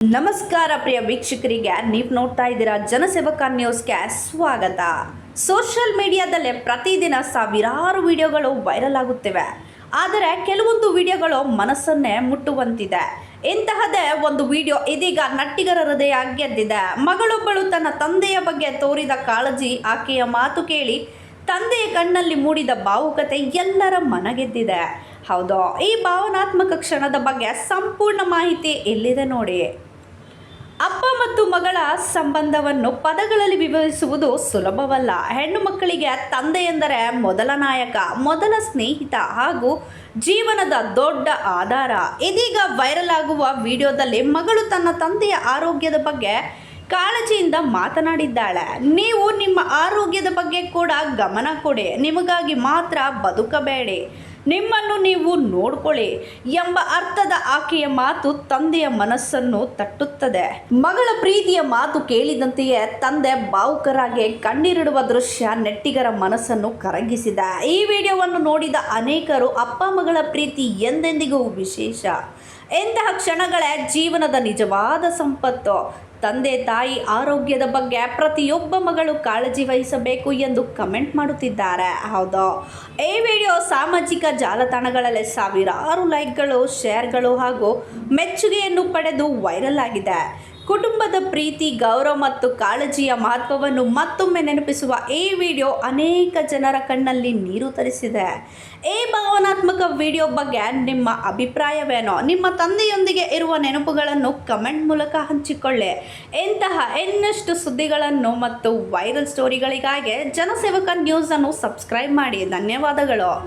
ನಮಸ್ಕಾರ ಪ್ರಿಯ ವೀಕ್ಷಕರಿಗೆ, ನೀವು ನೋಡ್ತಾ ಇದ್ದೀರಾ ಜನಸೇವಕ ನ್ಯೂಸ್ಗೆ ಸ್ವಾಗತ. ಸೋಷಿಯಲ್ ಮೀಡಿಯಾದಲ್ಲಿ ಪ್ರತಿದಿನ ಸಾವಿರಾರು ವಿಡಿಯೋಗಳು ವೈರಲ್ ಆಗುತ್ತಿವೆ. ಆದರೆ ಕೆಲವೊಂದು ವಿಡಿಯೋಗಳು ಮನಸ್ಸನ್ನೇ ಮುಟ್ಟುವಂತಿದೆ. ಇಂತಹದೇ ಒಂದು ವಿಡಿಯೋ ಇದೀಗ ನಟ್ಟಿಗರ ಹೃದಯ ಗೆದ್ದಿದೆ. ಮಗಳೊಬ್ಬಳು ತನ್ನ ತಂದೆಯ ಬಗ್ಗೆ ತೋರಿದ ಕಾಳಜಿ, ಆಕೆಯ ಮಾತು ಕೇಳಿ ತಂದೆಯ ಕಣ್ಣಲ್ಲಿ ಮೂಡಿದ ಭಾವುಕತೆ ಎಲ್ಲರ ಮನಗೆದ್ದಿದೆ. ಹೌದು, ಈ ಭಾವನಾತ್ಮಕ ಕ್ಷಣದ ಬಗ್ಗೆ ಸಂಪೂರ್ಣ ಮಾಹಿತಿ ಇಲ್ಲಿದೆ ನೋಡಿ. ಅಪ್ಪ ಮತ್ತು ಮಗಳ ಸಂಬಂಧವನ್ನು ಪದಗಳಲ್ಲಿ ವಿವರಿಸುವುದು ಸುಲಭವಲ್ಲ. ಹೆಣ್ಣು ಮಕ್ಕಳಿಗೆ ತಂದೆ ಎಂದರೆ ಮೊದಲ ನಾಯಕ, ಮೊದಲ ಸ್ನೇಹಿತ ಹಾಗೂ ಜೀವನದ ದೊಡ್ಡ ಆಧಾರ. ಇದೀಗ ವೈರಲ್ ಆಗುವ ವಿಡಿಯೋದಲ್ಲಿ ಮಗಳು ತನ್ನ ತಂದೆಯ ಆರೋಗ್ಯದ ಬಗ್ಗೆ ಕಾಳಜಿಯಿಂದ ಮಾತನಾಡಿದ್ದಾಳೆ. ನೀವು ನಿಮ್ಮ ಆರೋಗ್ಯದ ಬಗ್ಗೆ ಕೂಡ ಗಮನ ಕೊಡಿ, ನಿಮಗಾಗಿ ಮಾತ್ರ ಬದುಕಬೇಡಿ, ನಿಮ್ಮನ್ನು ನೀವು ನೋಡ್ಕೊಳ್ಳಿ ಎಂಬ ಅರ್ಥದ ಆಕೆಯ ಮಾತು ತಂದೆಯ ಮನಸ್ಸನ್ನು ತಟ್ಟುತ್ತದೆ. ಮಗಳ ಪ್ರೀತಿಯ ಮಾತು ಕೇಳಿದಂತೆಯೇ ತಂದೆ ಭಾವುಕರಾಗಿ ಕಣ್ಣೀರಿಡುವ ದೃಶ್ಯ ನೆಟ್ಟಿಗರ ಮನಸ್ಸನ್ನು ಕರಗಿಸಿದೆ. ಈ ವಿಡಿಯೋವನ್ನು ನೋಡಿದ ಅನೇಕರು ಅಪ್ಪ ಮಗಳ ಪ್ರೀತಿ ಎಂದೆಂದಿಗೂ ವಿಶೇಷ, ಇಂತಹ ಕ್ಷಣಗಳೇ ಜೀವನದ ನಿಜವಾದ ಸಂಪತ್ತು. ತಂದೆ ತಾಯಿ ಆರೋಗ್ಯದ ಬಗ್ಗೆ ಪ್ರತಿಯೊಬ್ಬ ಮಗಳು ಕಾಳಜಿ ವಹಿಸಬೇಕು ಎಂದು ಕಮೆಂಟ್ ಮಾಡುತ್ತಿದ್ದಾರೆ. ಹೌದು, ಈ ವಿಡಿಯೋ ಸಾಮಾಜಿಕ ಜಾಲತಾಣಗಳಲ್ಲಿ ಸಾವಿರಾರು ಲೈಕ್ಗಳು, ಶೇರ್ಗಳು ಹಾಗೂ ಮೆಚ್ಚುಗೆಯನ್ನು ಪಡೆದು ವೈರಲ್ ಆಗಿದೆ. ಕುಟುಂಬದ ಪ್ರೀತಿ, ಗೌರವ ಮತ್ತು ಕಾಳಜಿಯ ಮಹತ್ವವನ್ನು ಮತ್ತೊಮ್ಮೆ ನೆನಪಿಸುವ ಈ ವಿಡಿಯೋ ಅನೇಕ ಜನರ ಕಣ್ಣಲ್ಲಿ ನೀರು ತರಿಸಿದೆ. ಈ ಭಾವನಾತ್ಮಕ ವಿಡಿಯೋ ಬಗ್ಗೆ ನಿಮ್ಮ ಅಭಿಪ್ರಾಯವೇನೋ? ನಿಮ್ಮ ತಂದೆಯೊಂದಿಗೆ ಇರುವ ನೆನಪುಗಳನ್ನು ಕಮೆಂಟ್ ಮೂಲಕ ಹಂಚಿಕೊಳ್ಳಿ. ಇಂತಹ ಇನ್ನಷ್ಟು ಸುದ್ದಿಗಳನ್ನು ಮತ್ತು ವೈರಲ್ ಸ್ಟೋರಿಗಳಿಗಾಗಿ ಜನಸೇವಕ ನ್ಯೂಸ್ ಅನ್ನು ಸಬ್ಸ್ಕ್ರೈಬ್ ಮಾಡಿ. ಧನ್ಯವಾದಗಳು.